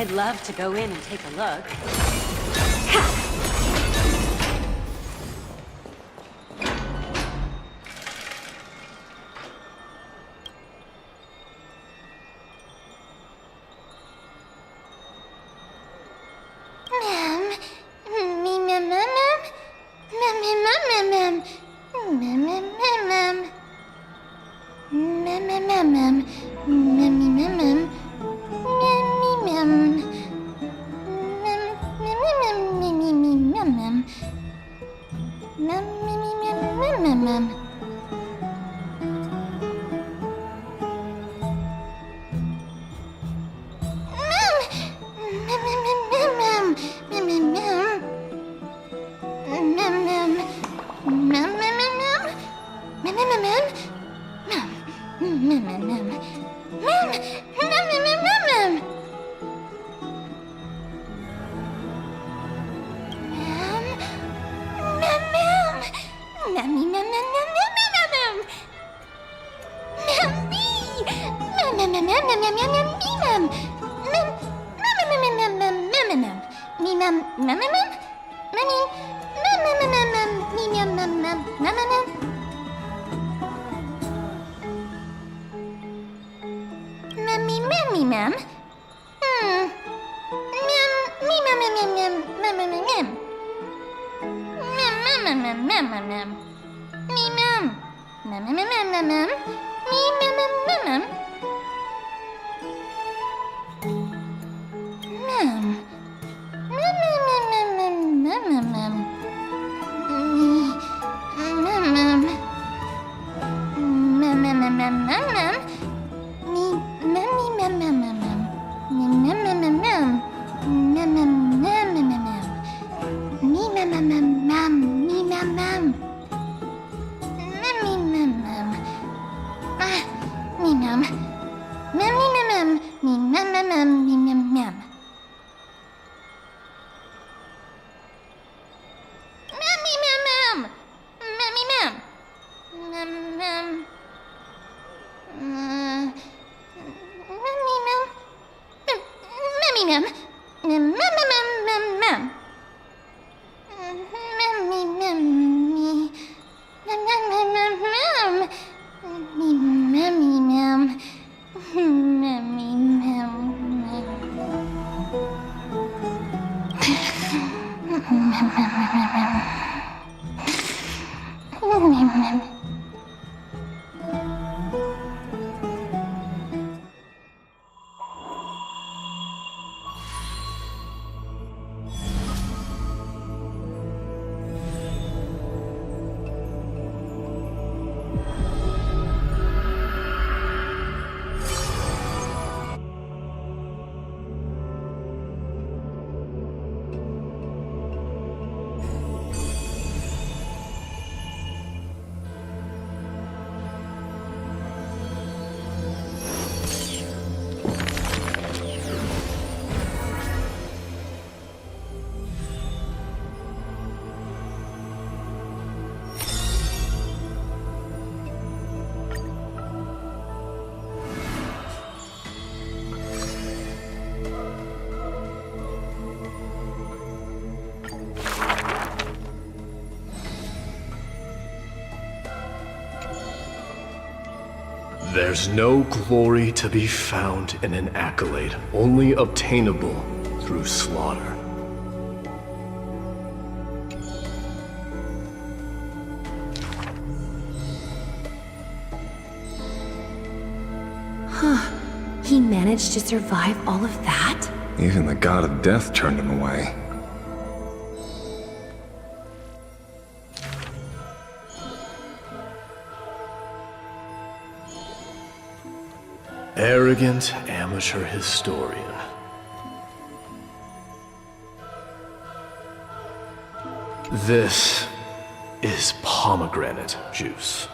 I'd love to go in and take a look. There's no glory to be found in an accolade, only obtainable through slaughter. Huh. He managed to survive all of that? Even the god of death turned him away. Arrogant amateur historian. This is pomegranate juice.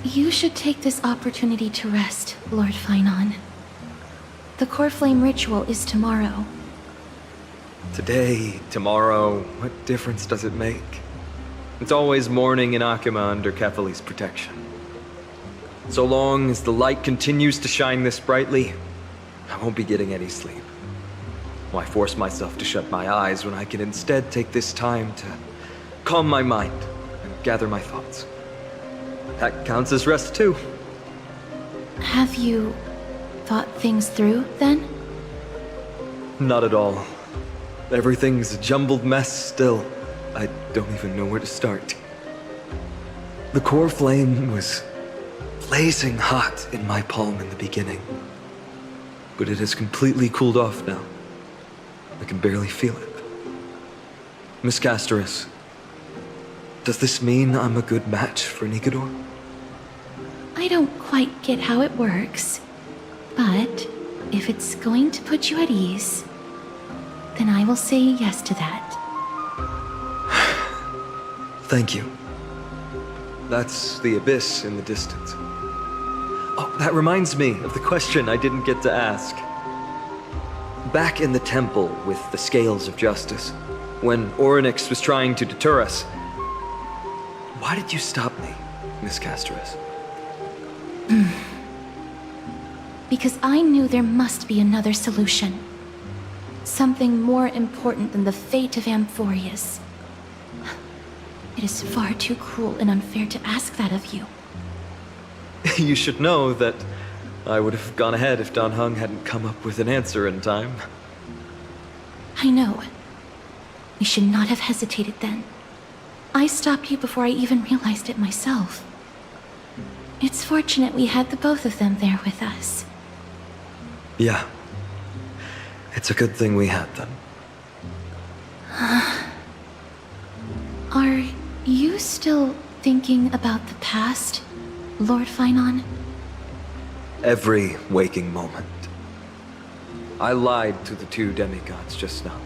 You should take this opportunity to rest, Lord Finon. The Core Flame ritual is tomorrow. Today, tomorrow, what difference does it make? It's always morning in Akuma under Kefali's protection. So long as the light continues to shine this brightly, I won't be getting any sleep. Why force myself to shut my eyes when I can instead take this time to calm my mind and gather my thoughts? That counts as rest too. Have you thought things through, then? Not at all. Everything's a jumbled mess still. I don't even know where to start. The core flame was blazing hot in my palm in the beginning. But it has completely cooled off now. I can barely feel it. Miss Castoris, does this mean I'm a good match for Nikador? I don't quite get how it works, but if it's going to put you at ease, then I will say yes to that. Thank you. That's the abyss in the distance. Oh, that reminds me of the question I didn't get to ask. Back in the temple with the Scales of Justice, when Orynyx was trying to deter us, why did you stop me, Miss Castoris? Because I knew there must be another solution. Something more important than the fate of Amphorius. It is far too cruel and unfair to ask that of you. You should know that I would have gone ahead if Dan Heng hadn't come up with an answer in time. I know. We should not have hesitated then. I stopped you before I even realized it myself. It's fortunate we had the both of them there with us. Yeah. It's a good thing we had them. Are you still thinking about the past, Lord Finon? Every waking moment. I lied to the two demigods just now.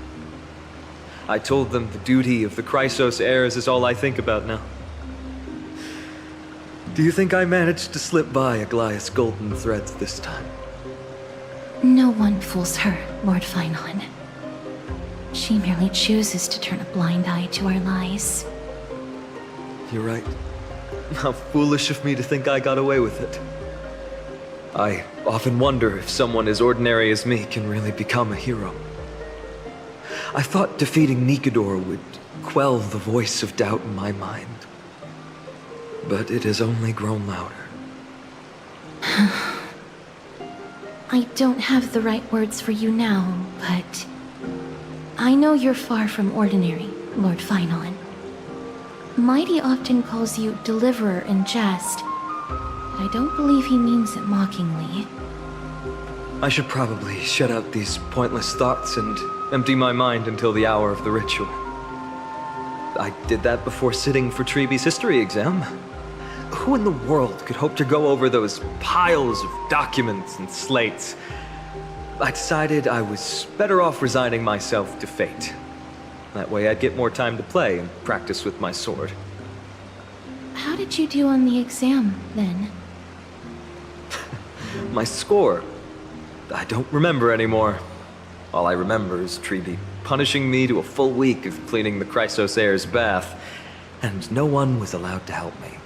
I told them the duty of the Chrysos heirs is all I think about now. Do you think I managed to slip by Aglaïa's golden threads this time? No one fools her, Lord Finon. She merely chooses to turn a blind eye to our lies. You're right. How foolish of me to think I got away with it. I often wonder if someone as ordinary as me can really become a hero. I thought defeating Nikador would quell the voice of doubt in my mind. But it has only grown louder. I don't have the right words for you now, but I know you're far from ordinary, Lord Finon. Mighty often calls you Deliverer in jest, but I don't believe he means it mockingly. I should probably shut out these pointless thoughts and empty my mind until the hour of the ritual. I did that before sitting for Treeby's history exam. Who in the world could hope to go over those piles of documents and slates? I decided I was better off resigning myself to fate. That way I'd get more time to play and practice with my sword. How did you do on the exam, then? My score? I don't remember anymore. All I remember is Treeby punishing me to a full week of cleaning the Chrysos heir's bath, and no one was allowed to help me.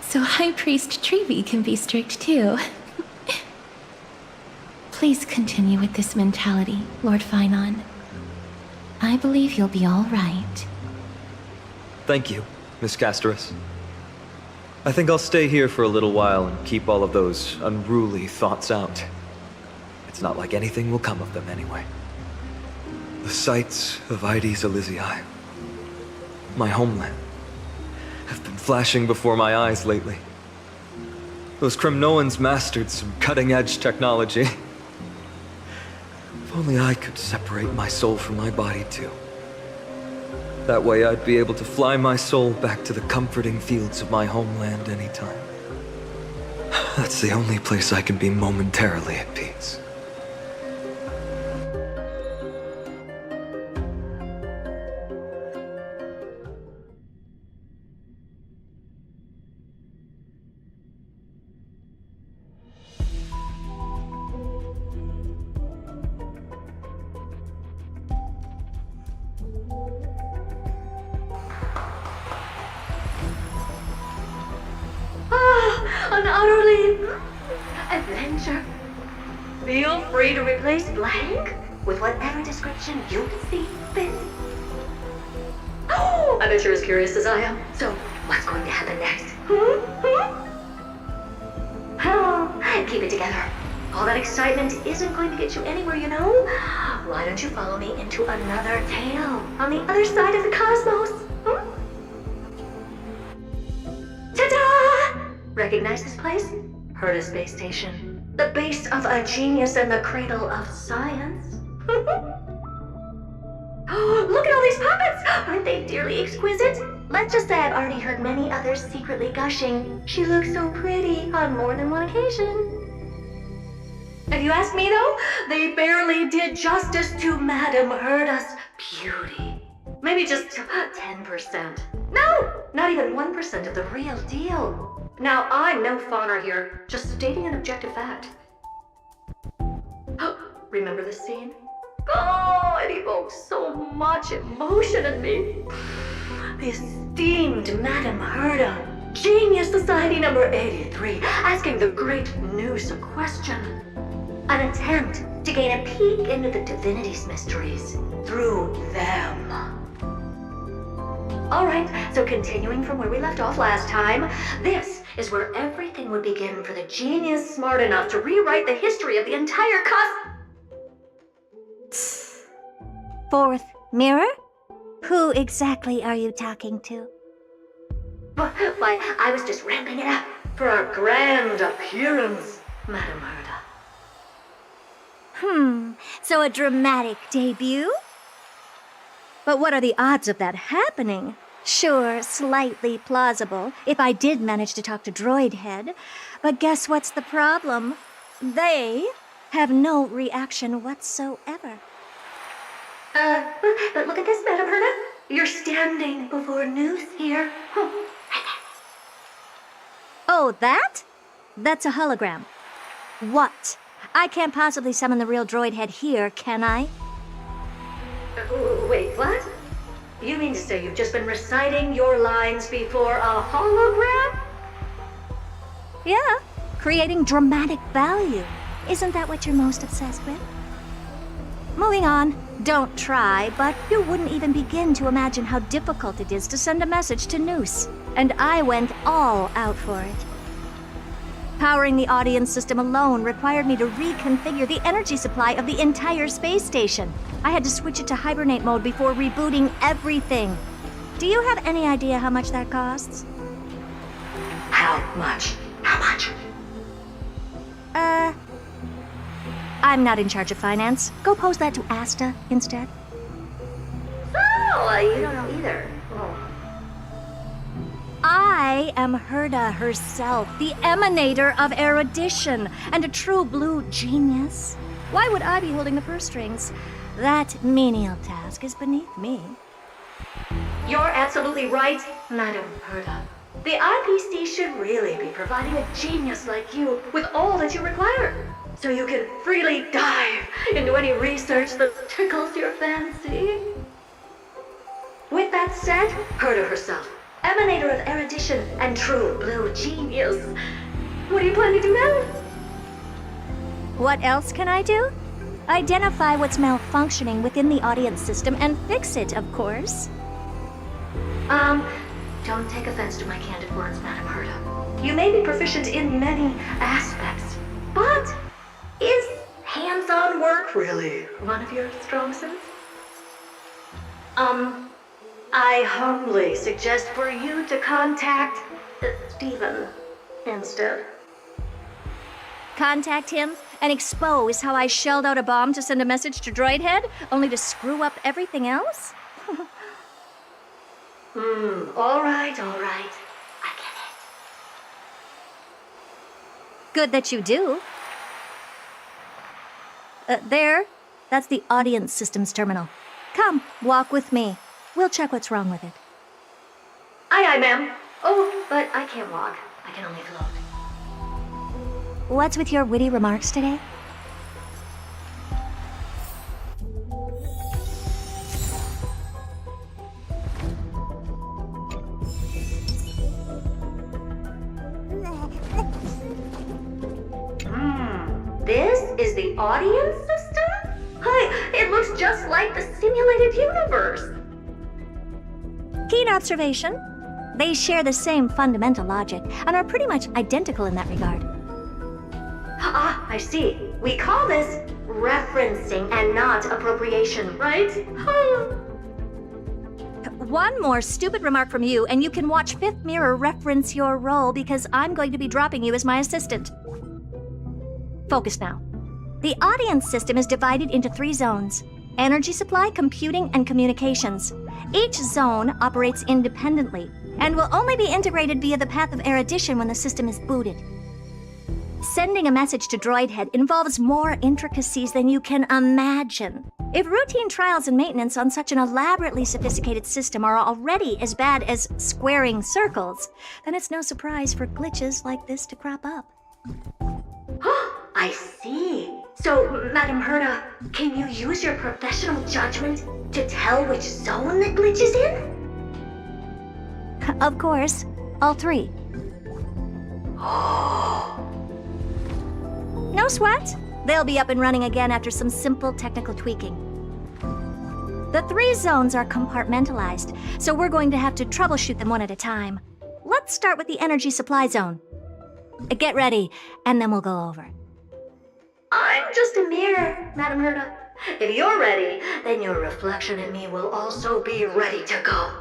So High Priest Treeby can be strict too. Please continue with this mentality, Lord Finon. I believe you'll be all right. Thank you, Miss Casterus. I think I'll stay here for a little while and keep all of those unruly thoughts out. It's not like anything will come of them anyway. The sights of Ides Elysiae, my homeland, have been flashing before my eyes lately. Those Kremnoans mastered some cutting-edge technology. If only I could separate my soul from my body too. That way I'd be able to fly my soul back to the comforting fields of my homeland anytime. That's the only place I can be momentarily at peace. An utterly adventure. Feel free to replace blank with whatever description you see fit. Oh, I bet you're as curious as I am. So, what's going to happen next? Oh, keep it together. All that excitement isn't going to get you anywhere, you know? Why don't you follow me into another tale on the other side of the cosmos? Ta-da! Recognize this place? Herta Space Station. The base of a genius and the cradle of science. Oh, look at all these puppets! Aren't they dearly exquisite? Let's just say I've already heard many others secretly gushing. She looks so pretty on more than one occasion. If you ask me though, they barely did justice to Madame Herta's beauty. Maybe just 10%. No, not even 1% of the real deal. Now, I'm no fawner here, just stating an objective fact. Remember this scene? Oh, it evokes so much emotion in me. The esteemed Madame Herta, Genius Society number 83, asking the great Noose a question. An attempt to gain a peek into the divinity's mysteries through them. Alright, so continuing from where we left off last time, this is where everything would begin for the genius smart enough to rewrite the history of the entire Fourth mirror? Who exactly are you talking to? Why, I was just ramping it up for our grand appearance, Madame Herta. So a dramatic debut? But what are the odds of that happening? Sure, slightly plausible, if I did manage to talk to Droid Head. But guess what's the problem? They have no reaction whatsoever. But look at this, Madame Herta. You're standing before Noose here. Oh, that? That's a hologram. What? I can't possibly summon the real Droid Head here, can I? Wait, what? You mean to say you've just been reciting your lines before a hologram? Yeah, creating dramatic value. Isn't that what you're most obsessed with? Moving on. Don't try, but you wouldn't even begin to imagine how difficult it is to send a message to Noose. And I went all out for it. Powering the audience system alone required me to reconfigure the energy supply of the entire space station. I had to switch it to hibernate mode before rebooting everything. Do you have any idea how much that costs? How much? How much? I'm not in charge of finance. Go pose that to Asta instead. Oh, you don't know either. Oh. I am Herta herself, the emanator of erudition, and a true blue genius. Why would I be holding the purse strings? That menial task is beneath me. You're absolutely right, Madame Herta. The IPC should really be providing a genius like you with all that you require, so you can freely dive into any research that tickles your fancy. With that said, Herta herself, emanator of erudition and true blue genius, what do you plan to do now? What else can I do? Identify what's malfunctioning within the audience system and fix it, of course. Don't take offense to my candid words, Madam Herta. You may be proficient in many aspects, but is hands-on work really one of your strong suits? I humbly suggest for you to contact Stephen instead. Contact him and expose how I shelled out a bomb to send a message to Droidhead, only to screw up everything else? All right. I get it. Good that you do. There. That's the audience systems terminal. Come, walk with me. We'll check what's wrong with it. Aye, ma'am. Oh, but I can't walk. I can only float. What's with your witty remarks today? This is the audience system? Hi, it looks just like the simulated universe. Keen observation. They share the same fundamental logic and are pretty much identical in that regard. Ah, I see. We call this referencing and not appropriation, right? One more stupid remark from you, and you can watch Fifth Mirror reference your role because I'm going to be dropping you as my assistant. Focus now. The audience system is divided into 3 zones: energy supply, computing, and communications. Each zone operates independently and will only be integrated via the path of erudition when the system is booted. Sending a message to Droidhead involves more intricacies than you can imagine. If routine trials and maintenance on such an elaborately sophisticated system are already as bad as squaring circles, then it's no surprise for glitches like this to crop up. I see. So, Madam Herta, can you use your professional judgment to tell which zone the glitch is in? Of course, all 3. No sweat. They'll be up and running again after some simple technical tweaking. The 3 zones are compartmentalized, so we're going to have to troubleshoot them one at a time. Let's start with the energy supply zone. Get ready, and then we'll go over. I'm just a mirror, Madam Herta. If you're ready, then your reflection in me will also be ready to go.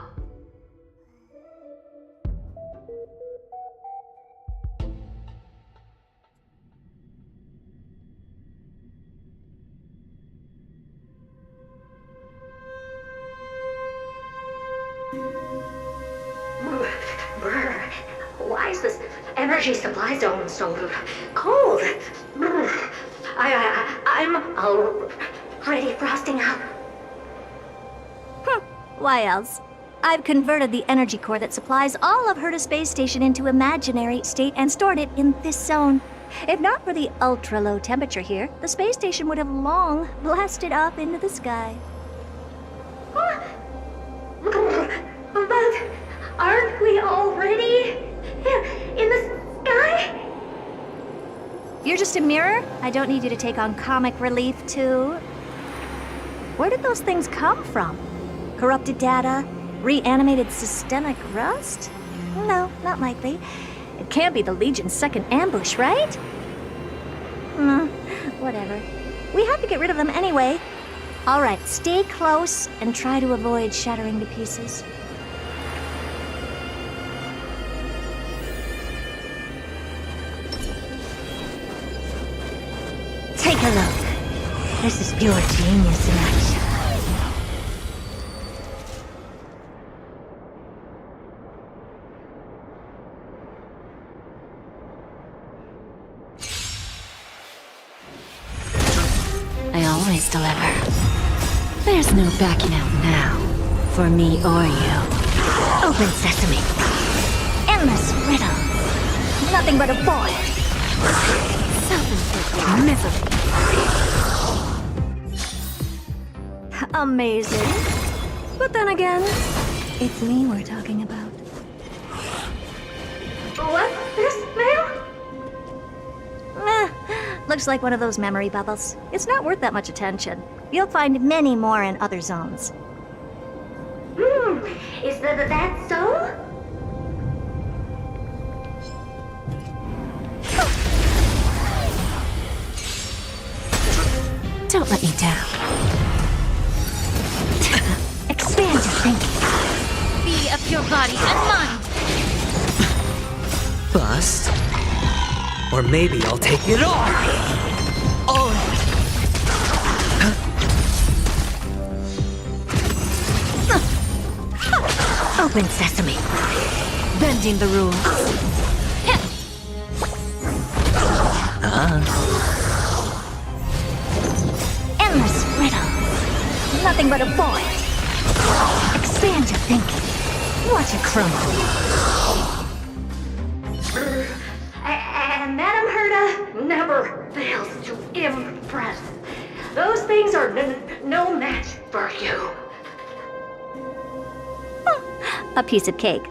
Why is this energy supply zone so cold? I'm already frosting up. Why else? I've converted the energy core that supplies all of Herta Space Station into imaginary state and stored it in this zone. If not for the ultra-low temperature here, the space station would have long blasted up into the sky. But aren't we already in the sky? You're just a mirror? I don't need you to take on comic relief, too. Where did those things come from? Corrupted data? Reanimated systemic rust? No, not likely. It can't be the Legion's second ambush, right? Whatever. We have to get rid of them anyway. All right, stay close and try to avoid shattering to pieces. Take a look. This is pure genius in action. I always deliver. There's no backing out now, for me or you. Open sesame. Endless riddle. Nothing but a boy. Self-inflicted misery. Amazing. But then again, it's me we're talking about. What's this, ma'am? Looks like one of those memory bubbles. It's not worth that much attention. You'll find many more in other zones. Is that so? Don't let me down. Expand your thinking. Be of your body and mind. Bust. Or maybe I'll take it all. Oh. Open sesame. Bending the rules. Endless riddle. Nothing but a void. Expand your thinking. Watch it crumble. And Madame Herta never fails to impress. Those things are no match for you. A piece of cake.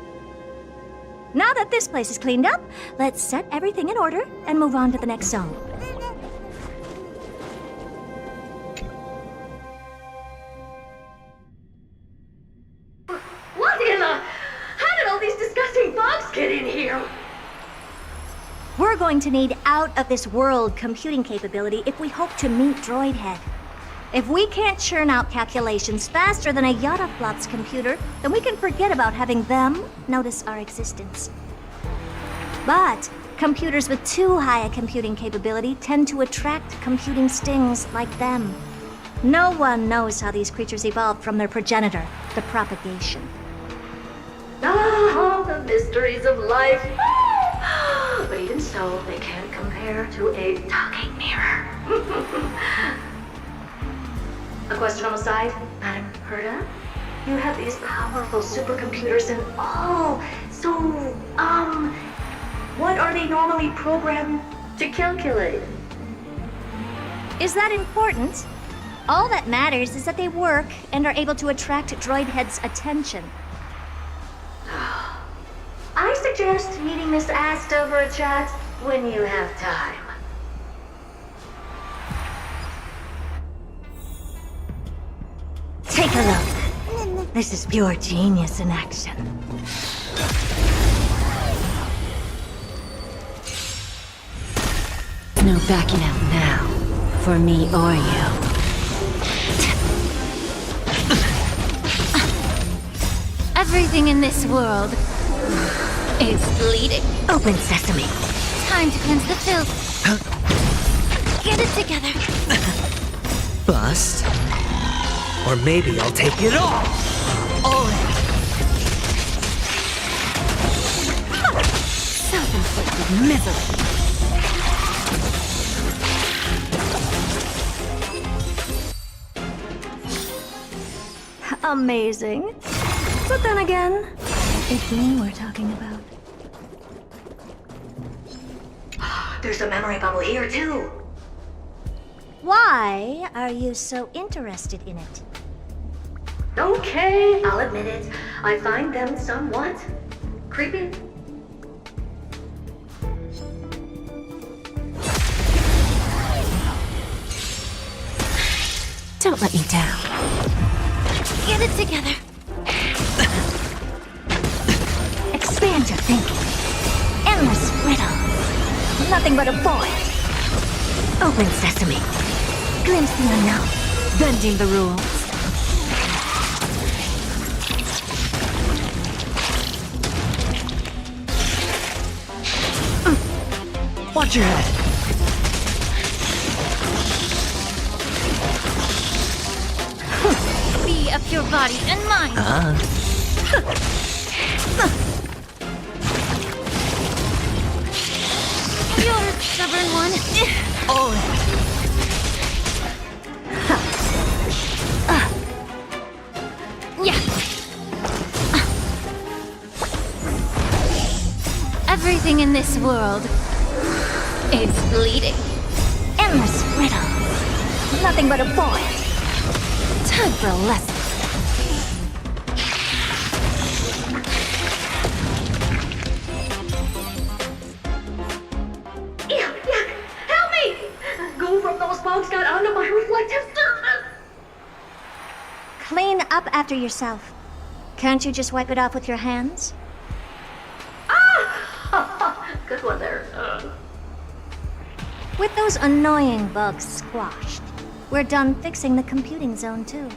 Now that this place is cleaned up, let's set everything in order and move on to the next zone. What in the... How did all these disgusting bugs get in here? We're going to need out-of-this-world computing capability if we hope to meet Droidhead. If we can't churn out calculations faster than a Yataflop's computer, then we can forget about having them notice our existence. But computers with too high a computing capability tend to attract computing stings like them. No one knows how these creatures evolved from their progenitor, the propagation. Ah, the mysteries of life. But even so, they can't compare to a talking mirror. A question on the side, Madame Herta? You have these powerful supercomputers and all. So, what are they normally programmed to calculate? Is that important? All that matters is that they work and are able to attract Droidhead's attention. I suggest meeting Miss Asta for a chat when you have time. Take a look. This is pure genius in action. No backing out now. For me or you. Everything in this world is bleeding. Open sesame. Time to cleanse the filth. Get it together. Bust. Or maybe I'll take it all. Oh. Self-inflicted misery. Amazing. But then again, it's me we're talking about. There's a memory bubble here, too. Why are you so interested in it? Okay, I'll admit it. I find them somewhat creepy. Don't let me down. Get it together. Expand your thinking. Endless riddle. Nothing but a void. Open sesame. Glimpse the unknown. Bending the rules. Watch your head. Be of your body and mind. You're a stubborn one. Oh. Yeah. Everything in this world is bleeding. Endless riddle. Nothing but a void. Time for a lesson. Yuck, yuck. Help me! What service? Clean up after yourself. Can't you just wipe it off with your hands? Ah! Good one there. With those annoying bugs squashed, we're done fixing the computing zone too.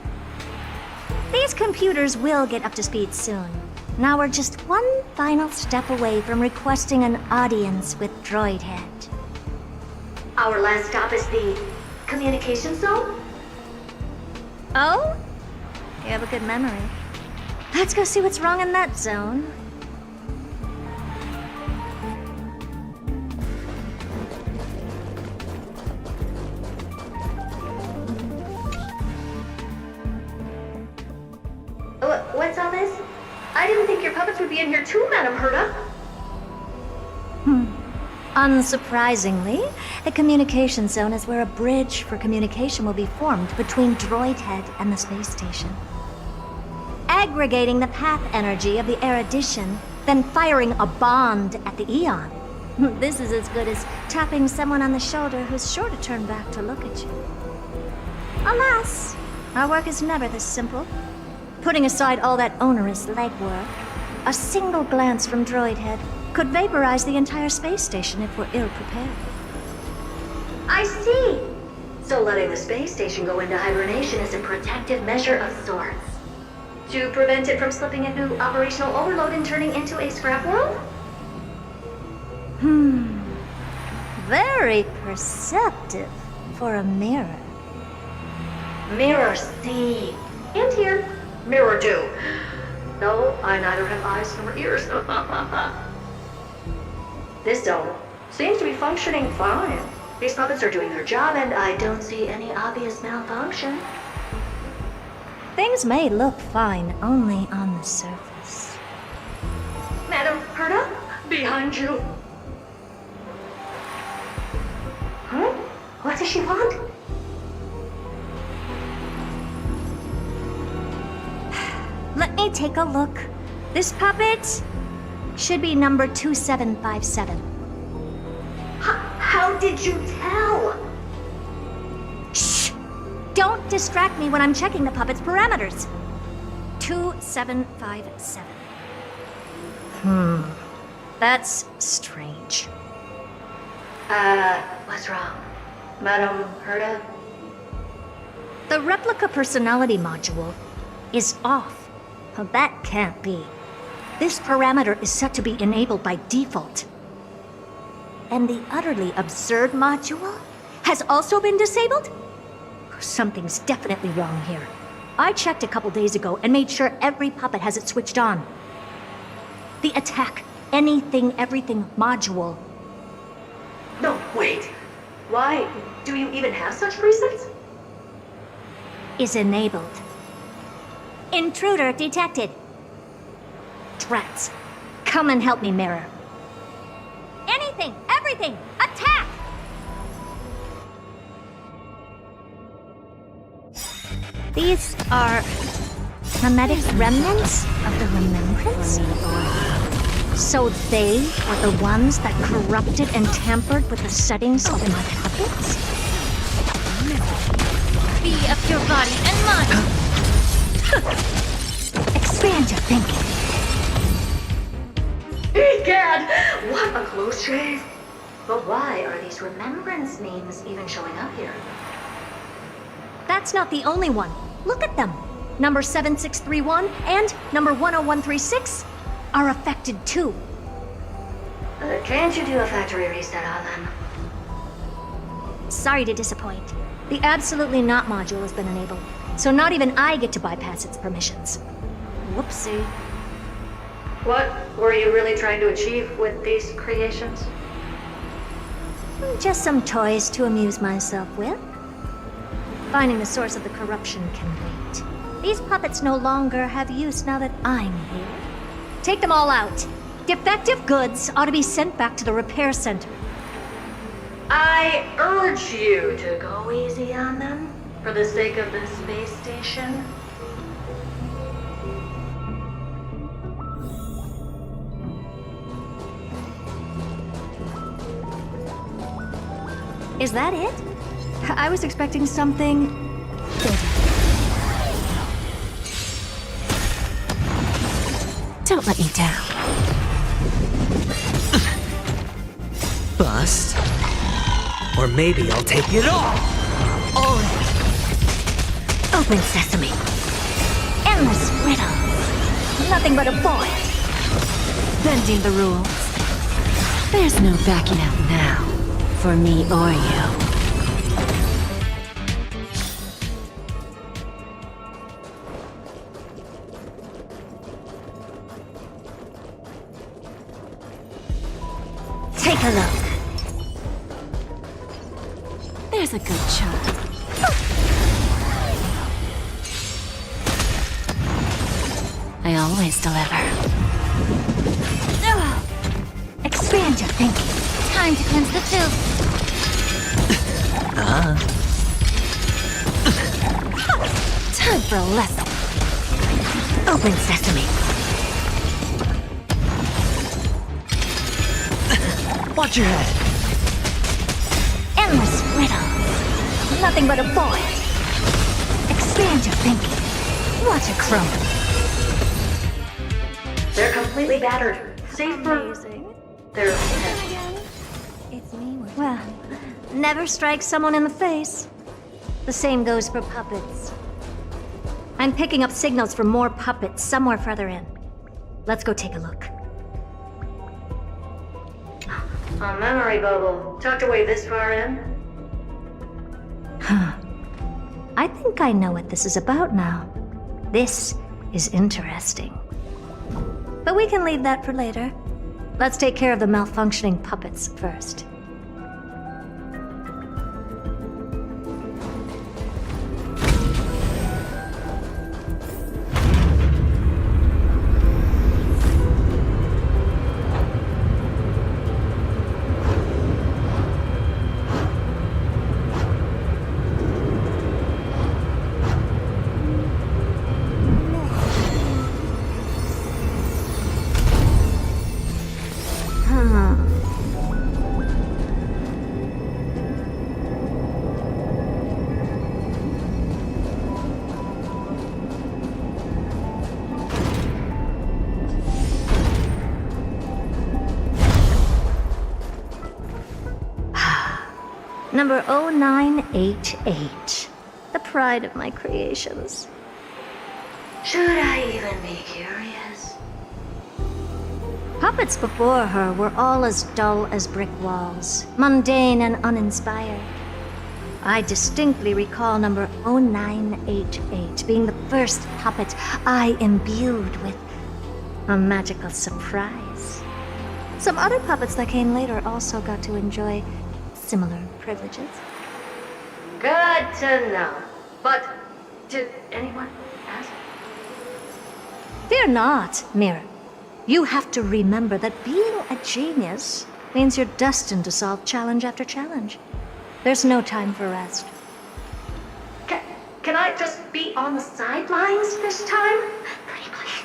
These computers will get up to speed soon. Now we're just one final step away from requesting an audience with Droidhead. Our last stop is the communication zone? Oh? You have a good memory. Let's go see what's wrong in that zone. What's all this? I didn't think your puppets would be in here too, Madam Herta. Unsurprisingly, the communication zone is where a bridge for communication will be formed between Droidhead and the space station. Aggregating the path energy of the erudition, then firing a bond at the Eon. This is as good as tapping someone on the shoulder who's sure to turn back to look at you. Alas, our work is never this simple. Putting aside all that onerous legwork, a single glance from Droidhead could vaporize the entire space station if we're ill-prepared. I see! So letting the space station go into hibernation is a protective measure of sorts. To prevent it from slipping into operational overload and turning into a scrap world? Very perceptive for a mirror. Mirror see. And here. Mirror do. No, I neither have eyes nor ears. This zone seems to be functioning fine. These puppets are doing their job and I don't see any obvious malfunction. Things may look fine only on the surface. Madam Herta, behind you. Huh? What does she want? Let me take a look. This puppet should be number 2757. How did you tell? Shh! Don't distract me when I'm checking the puppet's parameters. 2757. That's strange. What's wrong? Madam Herta? The replica personality module is off. That can't be. This parameter is set to be enabled by default. And the utterly absurd module has also been disabled? Something's definitely wrong here. I checked a couple days ago and made sure every puppet has it switched on. The attack, anything, everything module. No, wait. Why? Do you even have such presets? Is enabled. Intruder detected. Threats. Come and help me, Mirror. Anything, everything, attack! These are mimetic remnants of the remembrance? So they were the ones that corrupted and tampered with the settings of my puppets? Be of your body and mind! Expand your thinking. Egad! What a close shave! But why are these remembrance names even showing up here? That's not the only one. Look at them. Number 7631 and number 10136 are affected too. Can't you do a factory reset on them? Sorry to disappoint. The Absolutely Not module has been enabled, so not even I get to bypass its permissions. Whoopsie. What were you really trying to achieve with these creations? Just some toys to amuse myself with. Finding the source of the corruption can wait. These puppets no longer have use now that I'm here. Take them all out. Defective goods ought to be sent back to the repair center. I urge you to go easy on them, for the sake of the space station. Is that it? I was expecting something bigger. Don't let me down. Bust. Or maybe I'll take it all. All in. Open sesame. Endless riddle. Nothing but a void. Bending the rules. There's no backing out now. For me or you. Take a look. There's a good chunk. I always deliver. Expand your thinking. Time to cleanse the filth. Time for a lesson. Open sesame. Watch your head. Endless riddle. Nothing but a void. Expand your thinking. Watch it crumble. They're completely battered. Safe for Amazing. their It's me. Well, never strike someone in the face. The same goes for puppets. I'm picking up signals from more puppets somewhere further in. Let's go take a look. A memory bubble tucked away this far in. I think I know what this is about now. This is interesting. But we can leave that for later. Let's take care of the malfunctioning puppets first. Number 0988. The pride of my creations. Should I even be curious? Puppets before her were all as dull as brick walls, mundane and uninspired. I distinctly recall number 0988 being the first puppet I imbued with a magical surprise. Some other puppets that came later also got to enjoy similar privileges. Good to know. But did anyone ask? Fear not, Mirror. You have to remember that being a genius means you're destined to solve challenge after challenge. There's no time for rest. Can I just be on the sidelines this time? Pretty please.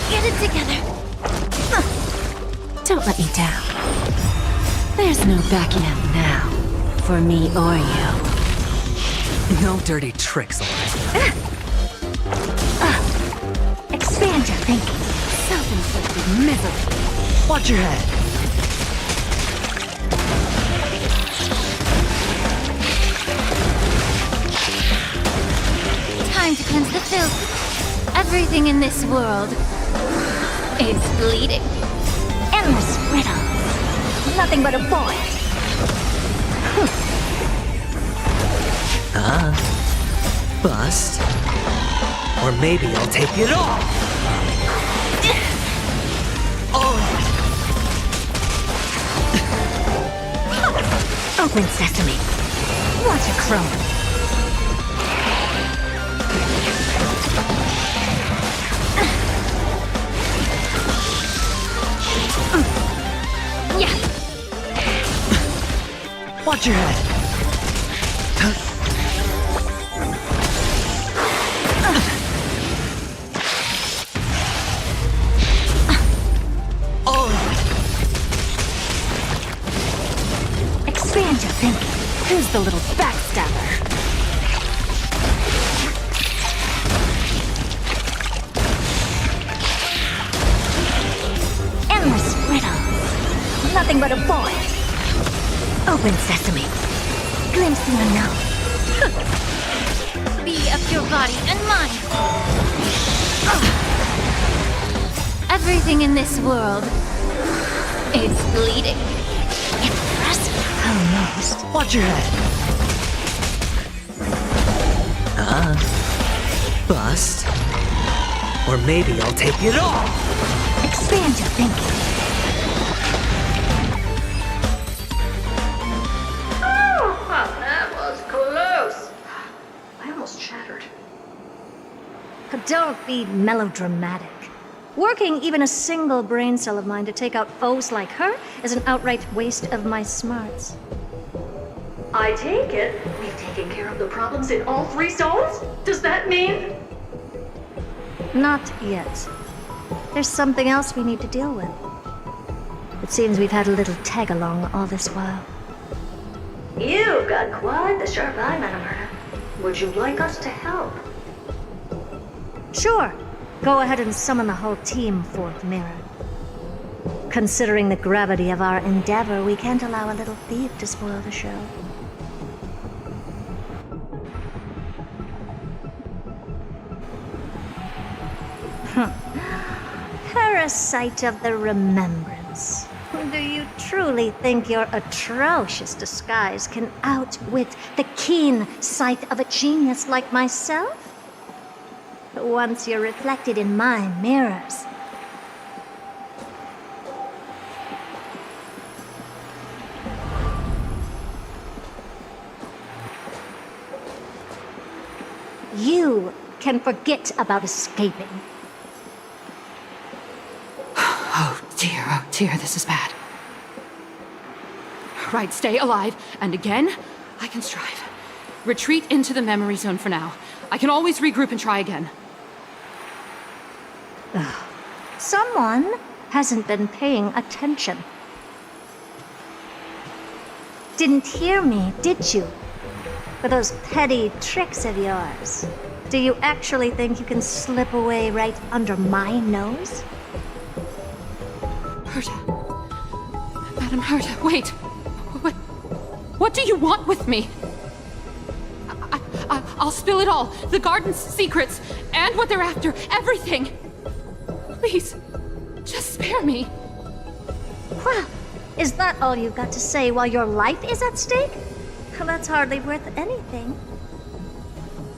Get it together. Don't let me down. There's no backing out now. For me or you. No dirty tricks, alright? Expand your thinking. Self-inflicted misery. Watch your head. Time to cleanse the filth. Everything in this world is bleeding. Endless riddle. Nothing but a void. Bust. Or maybe I'll take it all. All in. Open sesame. Watch it crumble. Yeah. Watch your head. just a little backstabber. Endless riddles. Nothing but a void. Open sesame. Glimpse the unknown. Be of your body and mind. Everything in this world is bleeding. Impressive. Almost. Watch your head. Bust. Or maybe I'll take it all. Expand your thinking. Oh, that was close. I almost shattered. Don't be melodramatic. Working even a single brain cell of mine to take out foes like her is an outright waste of my smarts. I take it we've taken care of the problems in all 3 zones? Does that mean? Not yet. There's something else we need to deal with. It seems we've had a little tag-along all this while. You've got quite the sharp eye, Madam Herta. Would you like us to help? Sure. Go ahead and summon the whole team, Fourth Mirror. Considering the gravity of our endeavor, we can't allow a little thief to spoil the show. Parasite of the Remembrance. Do you truly think your atrocious disguise can outwit the keen sight of a genius like myself? Once you're reflected in my mirrors. You can forget about escaping. Oh dear, this is bad. Right, stay alive, and again, I can strive. Retreat into the memory zone for now. I can always regroup and try again. Someone hasn't been paying attention. Didn't hear me, did you? With those petty tricks of yours. Do you actually think you can slip away right under my nose? Herta. Madam Herta, wait. What do you want with me? I'll spill it all. The garden's secrets, and what they're after. Everything. Please, just spare me. Well, is that all you've got to say while your life is at stake? Well, that's hardly worth anything.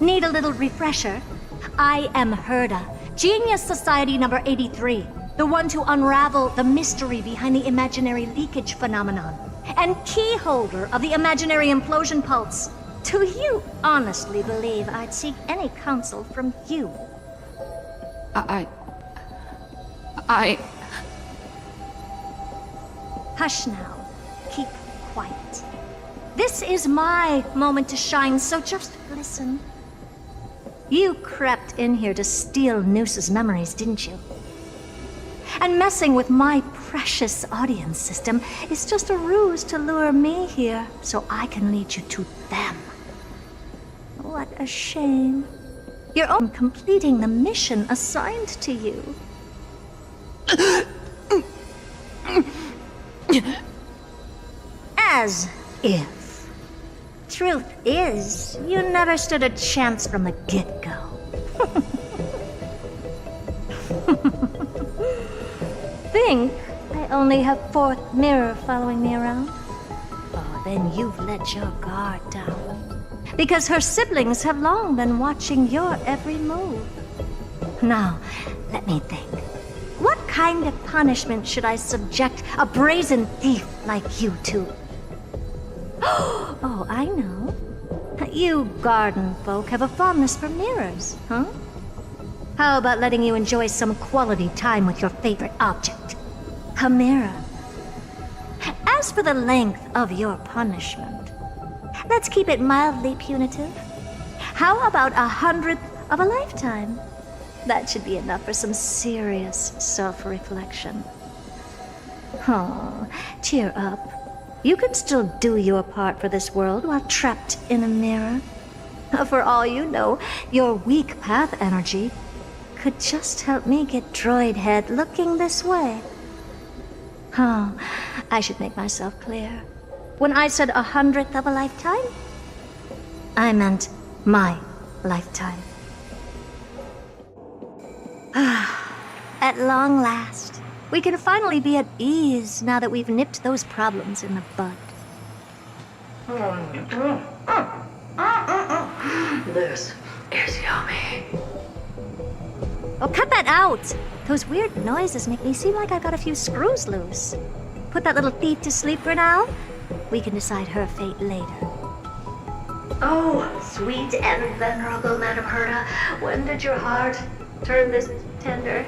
Need a little refresher? I am Herta, Genius Society number 83, the one to unravel the mystery behind the imaginary leakage phenomenon, and key holder of the imaginary implosion pulse. Do you honestly believe I'd seek any counsel from you? Hush now. Keep quiet. This is my moment to shine, so just listen. You crept in here to steal Noose's memories, didn't you? And messing with my precious audience system is just a ruse to lure me here so I can lead you to them. What a shame. You're only completing the mission assigned to you. As if. Truth is, you never stood a chance from the get-go. Think I only have Fourth Mirror following me around? Oh, then you've let your guard down. Because her siblings have long been watching your every move. Now, let me think. What kind of punishment should I subject a brazen thief like you to? Oh, I know. You garden folk have a fondness for mirrors, huh? How about letting you enjoy some quality time with your favorite object? A mirror. As for the length of your punishment, let's keep it mildly punitive. How about 100th of a lifetime? That should be enough for some serious self-reflection. Oh, cheer up. You could still do your part for this world while trapped in a mirror. For all you know, your weak path energy could just help me get droid head looking this way. Oh, I should make myself clear. When I said 100th of a lifetime, I meant my lifetime. At long last, we can finally be at ease now that we've nipped those problems in the bud. This is yummy. Oh, cut that out! Those weird noises make me seem like I got a few screws loose. Put that little thief to sleep for now. We can decide her fate later. Oh, sweet and venerable Madam Herta, when did your heart turn this tender?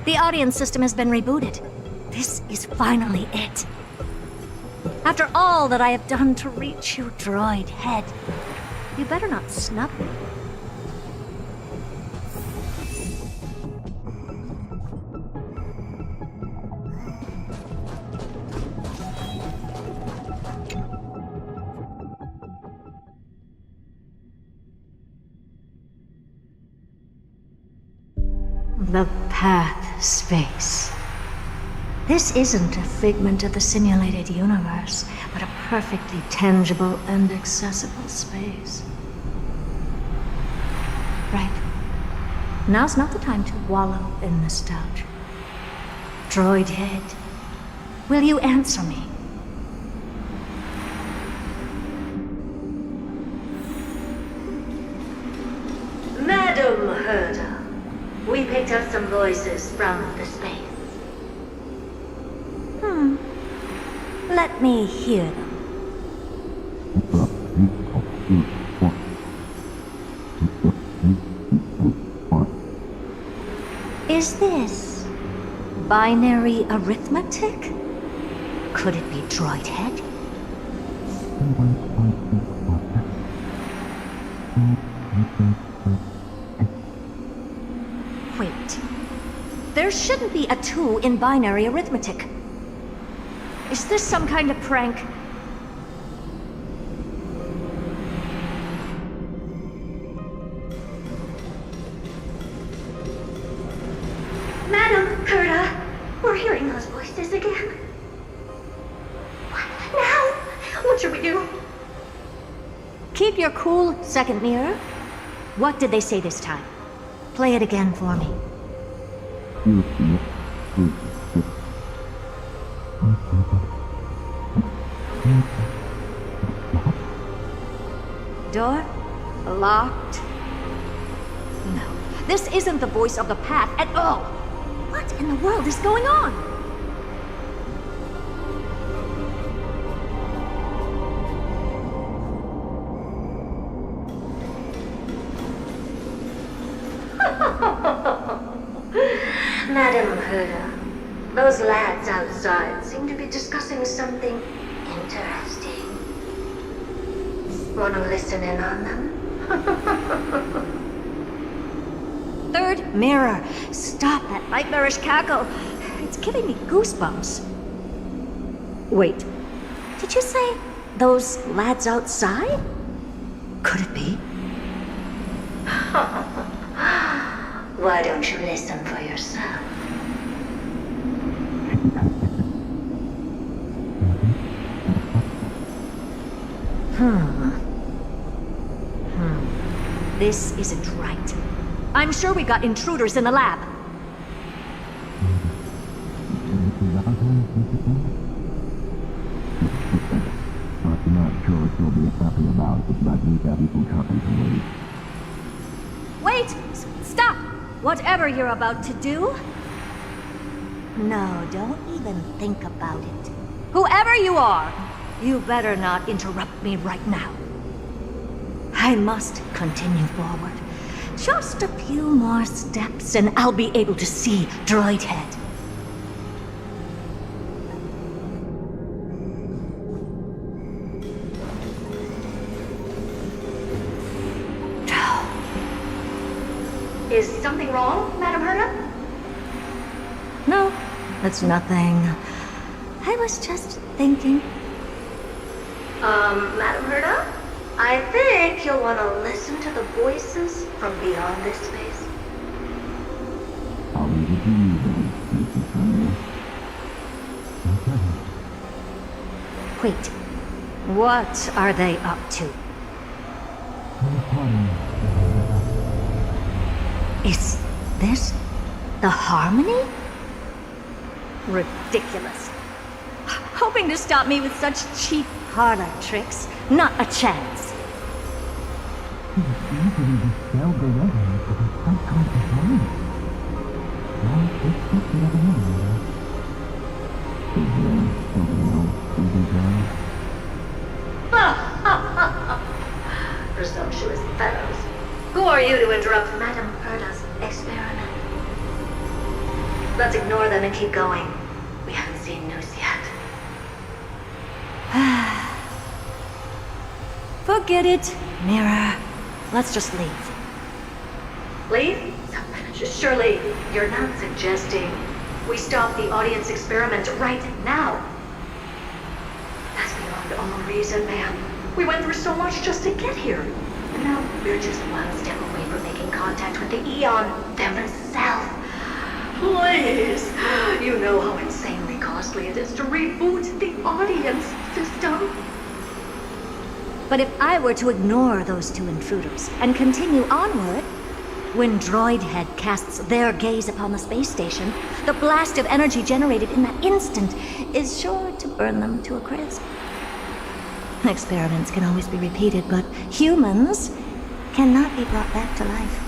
The audience system has been rebooted. This is finally it. After all that I have done to reach you, droid head, you better not snub me. The path space. This isn't a figment of the simulated universe, but a perfectly tangible and accessible space. Right. Now's not the time to wallow in nostalgia. Droid head, will you answer me? Madam Herta, we picked up some voices from the space. Let me hear them. Is this binary arithmetic? Could it be droid head? Wait. There shouldn't be a 2 in binary arithmetic. Is this some kind of prank? Madam Herta, we're hearing those voices again. What now? What should we do? Keep your cool, second mirror. What did they say this time? Play it again for me. Door locked. No, this isn't the voice of the path at all. What in the world is going on? Madam Herta, those lads outside seem to be discussing something interesting. Wanna listen in on them? Third mirror, stop that nightmarish cackle. It's giving me goosebumps. Wait, did you say those lads outside? Could it be? Why don't you listen for yourself? This isn't right. I'm sure we got intruders in the lab. Wait! Stop! Whatever you're about to do. No, don't even think about it. Whoever you are, you better not interrupt me right now. I must continue forward. Just a few more steps and I'll be able to see Droid Head. Is something wrong, Madam Herta? No, it's nothing. I was just thinking. Madam Herta? I think you'll want to listen to the voices from beyond this space. Wait, what are they up to? Is this the harmony? Ridiculous. Hoping to stop me with such cheap parlor tricks. Not a chance. Presumptuous fellows. Who are you to interrupt Madame Herta's experiment? Let's ignore them and keep going. We haven't seen news yet. Forget it, Mirror. Let's just leave. Leave? Surely, you're not suggesting we stop the audience experiment right now? That's beyond all reason, ma'am. We went through so much just to get here. And now we're just one step away from making contact with the Eon themselves. Please! You know how insanely costly it is to reboot the audience system. But if I were to ignore those two intruders and continue onward, when Droidhead casts their gaze upon the space station, the blast of energy generated in that instant is sure to burn them to a crisp. Experiments can always be repeated, but humans cannot be brought back to life.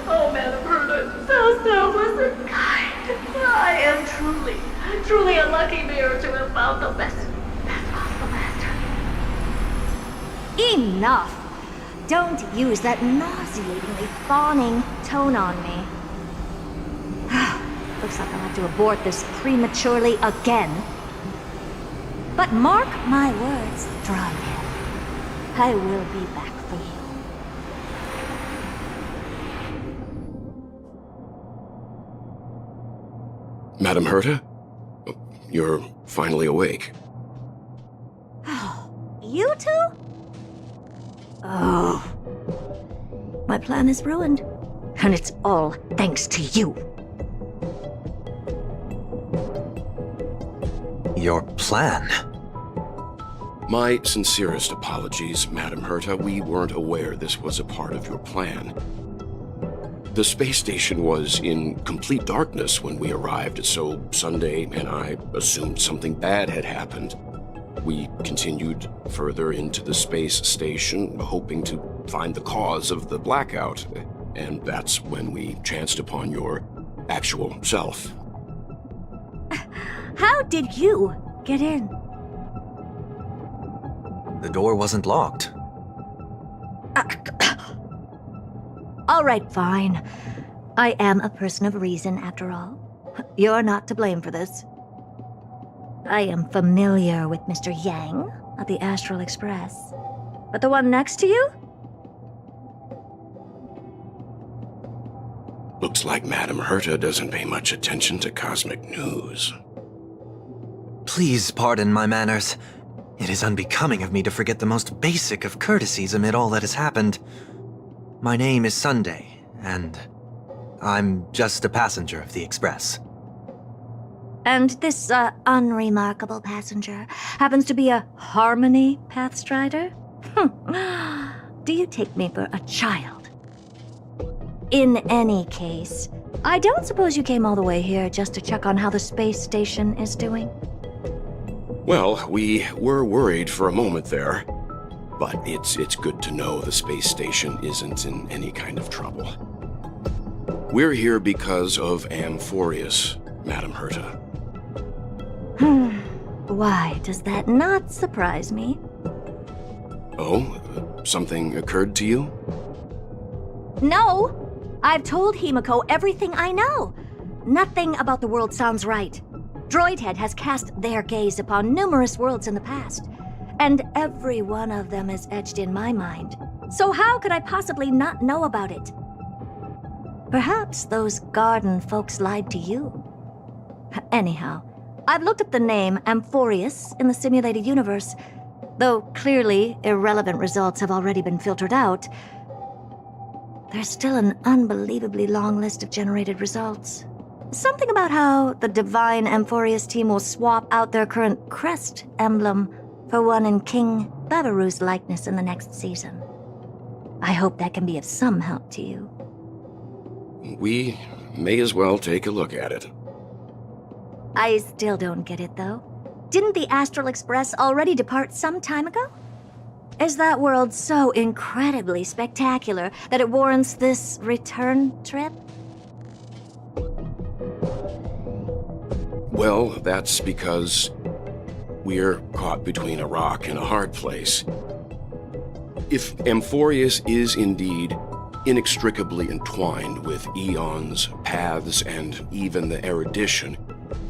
Oh, Madam Herta, so selfless and kind. I am truly a lucky mirror to have found the best possible master. Enough! Don't use that nauseatingly fawning tone on me. Looks like I'll have to abort this prematurely again. But mark my words, Droidhead. I will be back for you. Madam Herta? You're finally awake. You two? Oh. My plan is ruined. And it's all thanks to you. Your plan? My sincerest apologies, Madam Herta. We weren't aware this was a part of your plan. The space station was in complete darkness when we arrived, so Sunday and I assumed something bad had happened. We continued further into the space station, hoping to find the cause of the blackout, and that's when we chanced upon your actual self. How did you get in? The door wasn't locked. All right, fine. I am a person of reason, after all. You're not to blame for this. I am familiar with Mr. Yang at the Astral Express. But the one next to you? Looks like Madam Herta doesn't pay much attention to cosmic news. Please pardon my manners. It is unbecoming of me to forget the most basic of courtesies amid all that has happened. My name is Sunday, and I'm just a passenger of the Express. And this, unremarkable passenger happens to be a Harmony Pathstrider? Do you take me for a child? In any case, I don't suppose you came all the way here just to check on how the space station is doing? Well, we were worried for a moment there, but it's good to know the space station isn't in any kind of trouble. We're here because of Amphorius, Madam Herta. Why does that not surprise me? Oh, something occurred to you? No! I've told Himiko everything I know. Nothing about the world sounds right. Droidhead has cast their gaze upon numerous worlds in the past, and every one of them is etched in my mind. So how could I possibly not know about it? Perhaps those garden folks lied to you. Anyhow, I've looked up the name Amphorius in the simulated universe. Though clearly irrelevant results have already been filtered out, there's still an unbelievably long list of generated results. Something about how the Divine Amphorius team will swap out their current crest emblem for one in King Babaru's likeness in the next season. I hope that can be of some help to you. We may as well take a look at it. I still don't get it, though. Didn't the Astral Express already depart some time ago? Is that world so incredibly spectacular that it warrants this return trip? Well, that's because we're caught between a rock and a hard place. If Amphorius is indeed inextricably entwined with eons, paths, and even the erudition,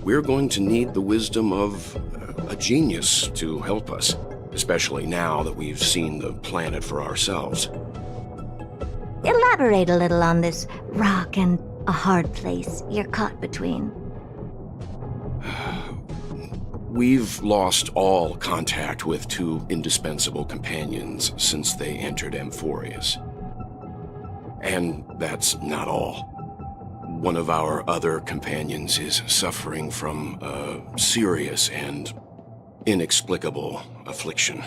we're going to need the wisdom of a genius to help us, especially now that we've seen the planet for ourselves. Elaborate a little on this rock and a hard place you're caught between. We've lost all contact with two indispensable companions since they entered Amphorius. And that's not all. One of our other companions is suffering from a serious and inexplicable affliction.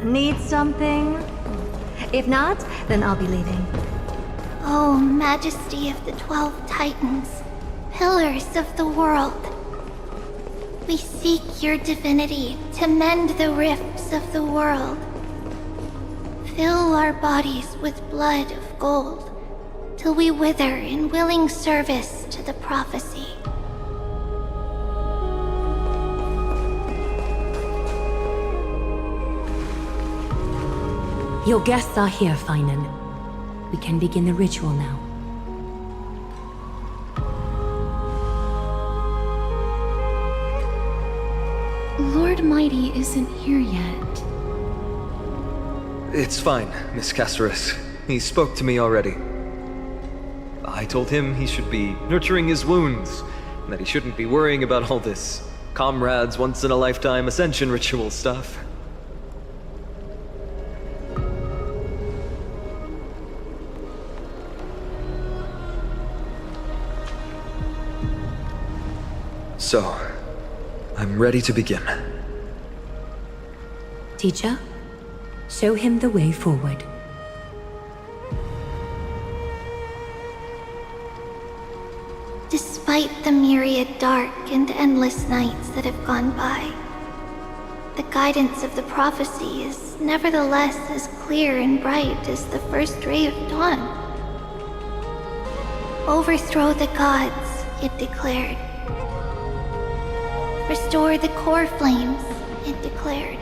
Need something? If not, then I'll be leaving. Oh, Majesty of the 12 Titans, pillars of the world. We seek your divinity to mend the rifts of the world. Fill our bodies with blood of gold, till we wither in willing service to the prophecy. Your guests are here, Finan. We can begin the ritual now. Lord Mighty isn't here yet. It's fine, Miss Caceres. He spoke to me already. I told him he should be nurturing his wounds, and that he shouldn't be worrying about all this comrades once-in-a-lifetime ascension ritual stuff. So, I'm ready to begin. Teacher, show him the way forward. Despite the myriad dark and endless nights that have gone by, the guidance of the prophecy is nevertheless as clear and bright as the first ray of dawn. Overthrow the gods, it declared. Restore the core flames, it declared.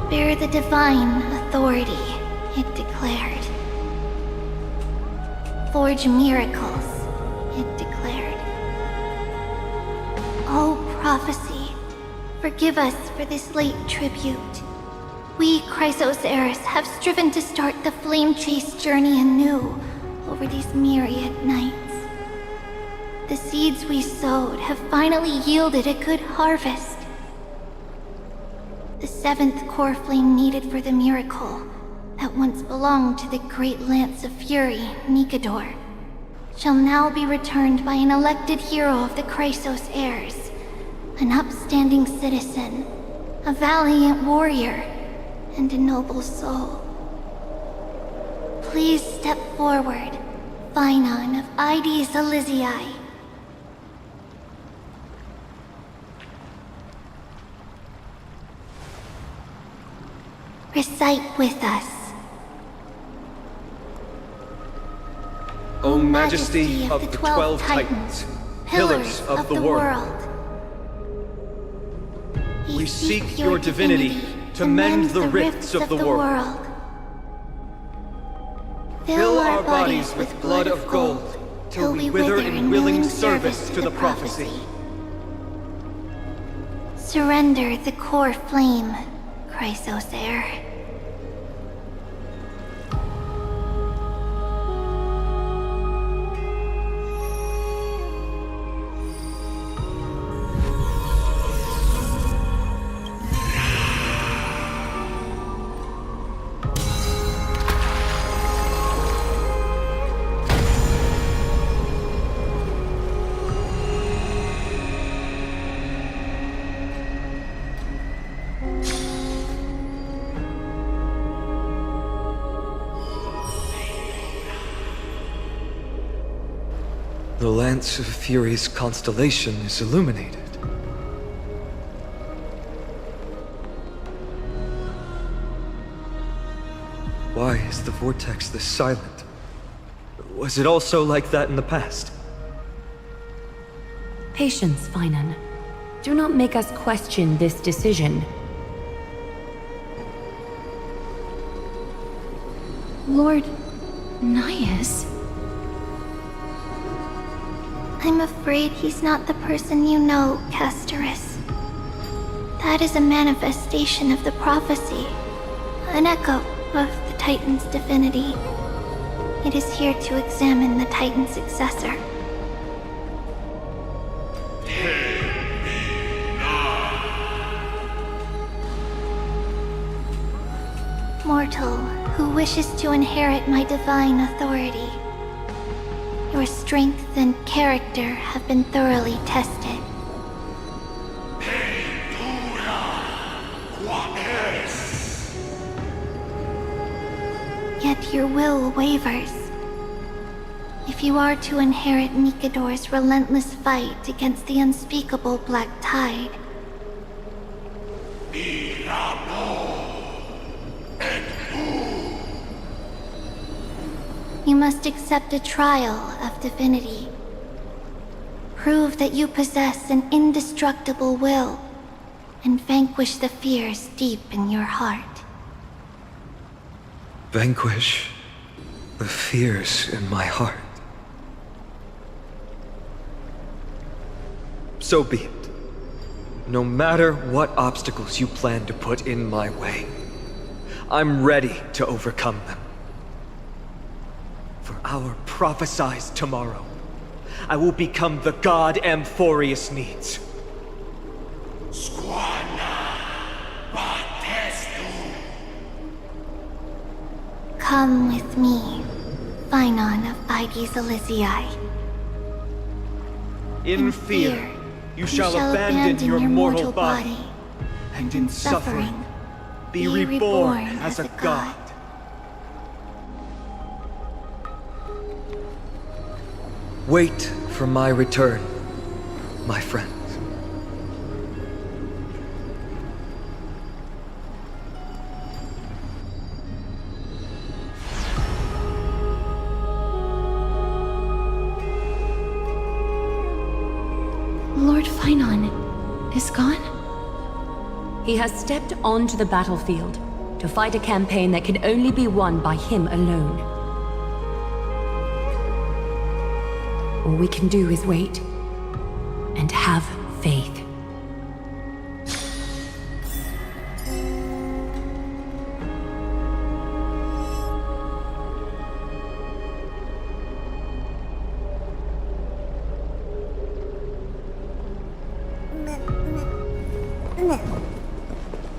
Bear the divine authority, it declared. Forge miracles, it declared. Oh, prophecy, forgive us for this late tribute. We, Chrysos heirs, have striven to start the flame chase journey anew over these myriad nights. The seeds we sowed have finally yielded a good harvest. The seventh core flame needed for the miracle that once belonged to the great Lance of Fury, Nikador, shall now be returned by an elected hero of the Chrysos heirs, an upstanding citizen, a valiant warrior, and a noble soul. Please step forward, Phainon of Ides Elysiae. Recite with us. O Majesty of the 12 Titans, pillars of the world, we seek your divinity to mend the rifts of the world. Fill our bodies with blood of gold, till we wither in willing service to the prophecy. Surrender the core flame, Chrysos heir. The Lance of Fury's constellation is illuminated. Why is the vortex this silent? Was it also like that in the past? Patience, Phainon. Do not make us question this decision. Lord Naius? I'm afraid he's not the person you know, Castorus. That is a manifestation of the prophecy, an echo of the Titan's divinity. It is here to examine the Titan's successor. Mortal who wishes to inherit my divine authority. Your strength and character have been thoroughly tested. Yet your will wavers. If you are to inherit Nikador's relentless fight against the unspeakable Black Tide, you must accept a trial of divinity. Prove that you possess an indestructible will, and vanquish the fears deep in your heart. Vanquish the fears in my heart. So be it. No matter what obstacles you plan to put in my way, I'm ready to overcome them. For our prophesized tomorrow, I will become the god Amphorius needs. Come with me, Phainon of Ides Elysiae. In fear, you shall abandon your mortal body, and in suffering, be reborn as a god. Wait for my return, my friends. Lord Phainon is gone? He has stepped onto the battlefield to fight a campaign that can only be won by him alone. All we can do is wait. And have faith.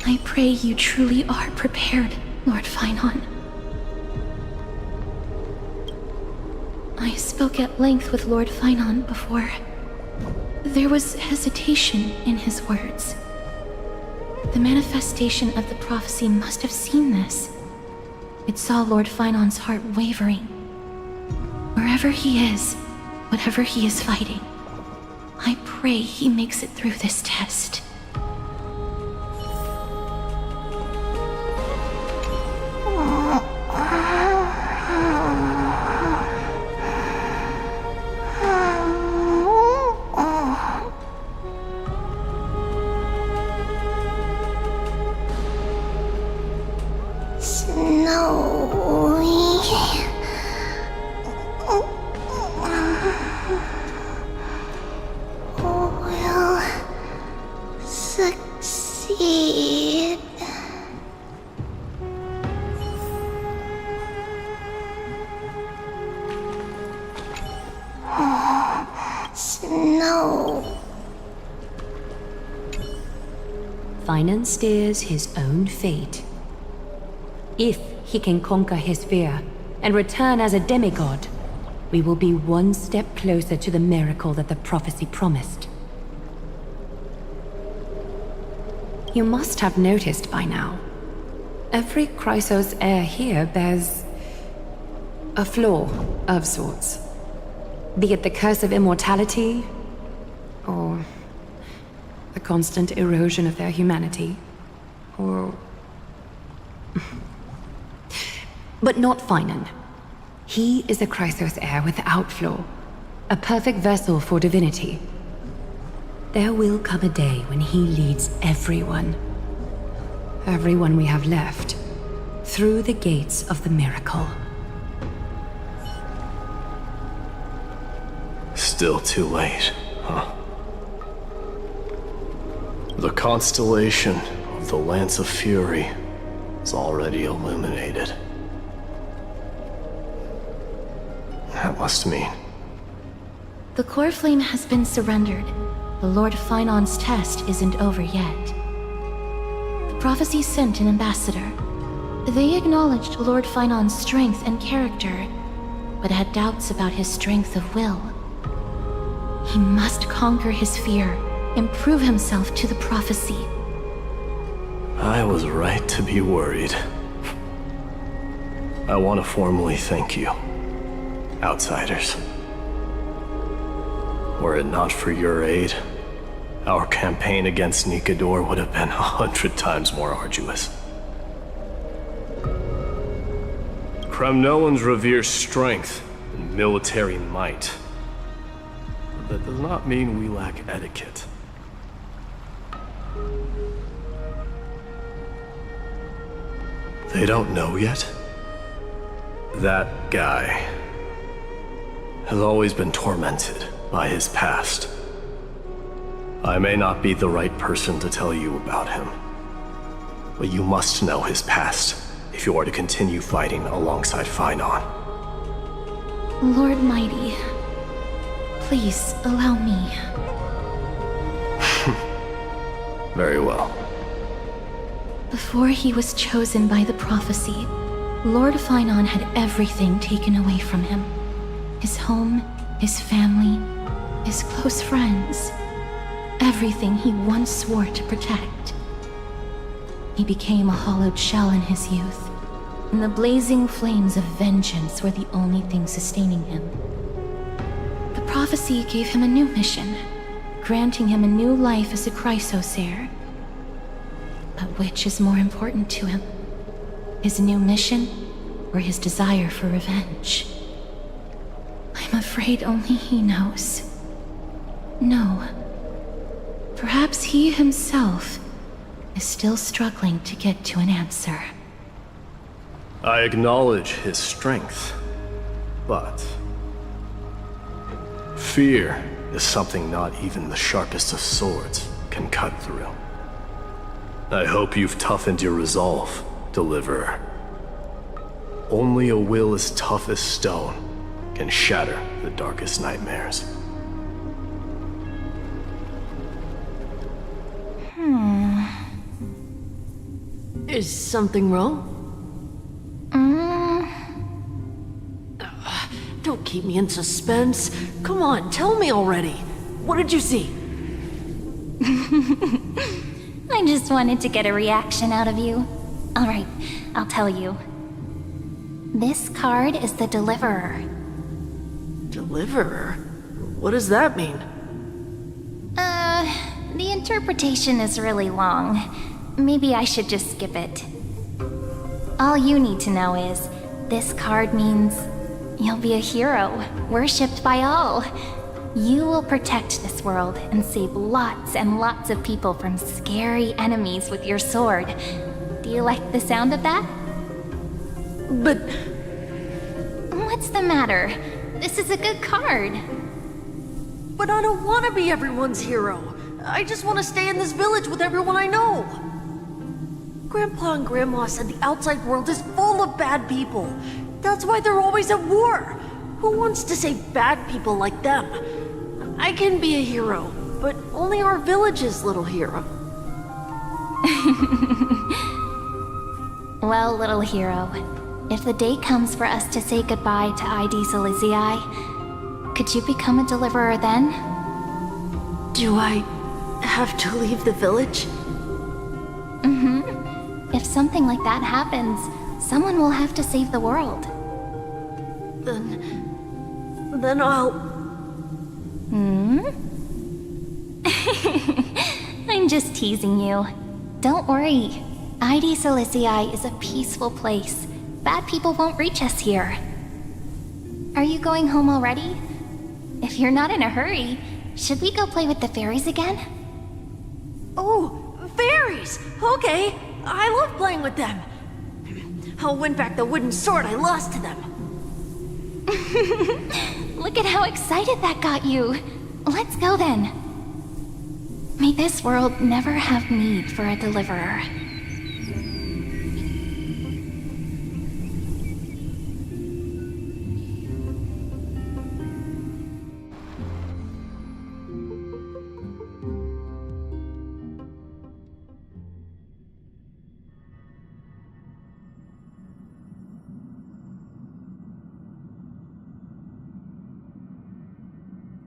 I pray you truly are prepared, Lord Finon. I spoke at length with Lord Finon before. There was hesitation in his words. The manifestation of the prophecy must have seen this. It saw Lord Finon's heart wavering. Wherever he is, whatever he is fighting, I pray he makes it through this test. Finon steers his own fate. If he can conquer his fear and return as a demigod, we will be one step closer to the miracle that the prophecy promised. You must have noticed by now, every Chrysos heir here bears a flaw of sorts. Be it the curse of immortality, or the constant erosion of their humanity, or... But not Finon. He is a Chrysos heir without flaw, a perfect vessel for divinity. There will come a day when he leads everyone we have left, through the gates of the miracle. Still too late, huh? The constellation of the Lance of Fury is already illuminated. That must mean... The core flame has been surrendered. The Lord Finon's test isn't over yet. The prophecy sent an ambassador. They acknowledged Lord Finon's strength and character, but had doubts about his strength of will. He must conquer his fear and prove himself to the prophecy. I was right to be worried. I want to formally thank you, outsiders. Were it not for your aid, our campaign against Nikador would have been 100 times more arduous. Kremnoans revere strength and military might. But that does not mean we lack etiquette. They don't know yet? That guy has always been tormented by his past. I may not be the right person to tell you about him, but you must know his past if you are to continue fighting alongside Finon. Lord Mighty, please allow me. Very well. Before he was chosen by the prophecy, Lord Finon had everything taken away from him. His home, his family, his close friends. Everything he once swore to protect. He became a hollowed shell in his youth, and the blazing flames of vengeance were the only thing sustaining him. The prophecy gave him a new mission, granting him a new life as a Chrysos heir. But which is more important to him? His new mission, or his desire for revenge? I'm afraid only he knows. No. Perhaps he himself is still struggling to get to an answer. I acknowledge his strength, but Fear is something not even the sharpest of swords can cut through. I hope you've toughened your resolve, Deliverer. Only a will as tough as stone can shatter the darkest nightmares. Is something wrong? Don't keep me in suspense. Come on, tell me already. What did you see? I just wanted to get a reaction out of you. Alright, I'll tell you. This card is the Deliverer. Deliverer? What does that mean? The interpretation is really long. Maybe I should just skip it. All you need to know is, this card means you'll be a hero, worshipped by all. You will protect this world and save lots and lots of people from scary enemies with your sword. Do you like the sound of that? But... What's the matter? This is a good card. But I don't want to be everyone's hero. I just want to stay in this village with everyone I know. Grandpa and Grandma said the outside world is full of bad people. That's why they're always at war. Who wants to save bad people like them? I can be a hero, but only our village's little hero. Well, little hero, if the day comes for us to say goodbye to ID Sileziae, could you become a deliverer then? Do I have to leave the village? If something like that happens, someone will have to save the world. Then I'll... I'm just teasing you. Don't worry. ID Sileziae is a peaceful place. Bad people won't reach us here. Are you going home already? If you're not in a hurry, should we go play with the fairies again? Oh, fairies! Okay, I love playing with them. I'll win back the wooden sword I lost to them. Look at how excited that got you. Let's go then. May this world never have need for a deliverer.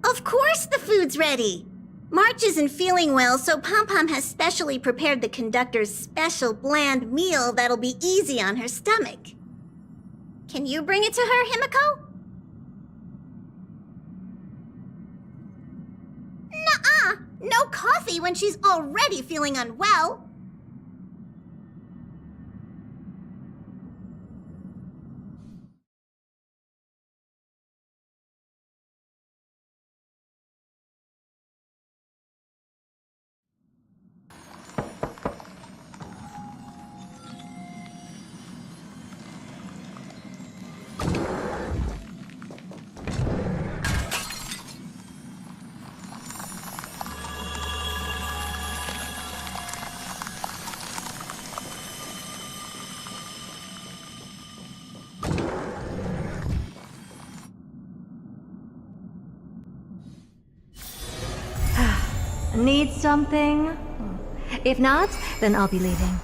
Of course the food's ready! March isn't feeling well, so Pom-Pom has specially prepared the conductor's special bland meal that'll be easy on her stomach. Can you bring it to her, Himiko? Nuh-uh! No coffee when she's already feeling unwell! Need something? If not, then I'll be leaving.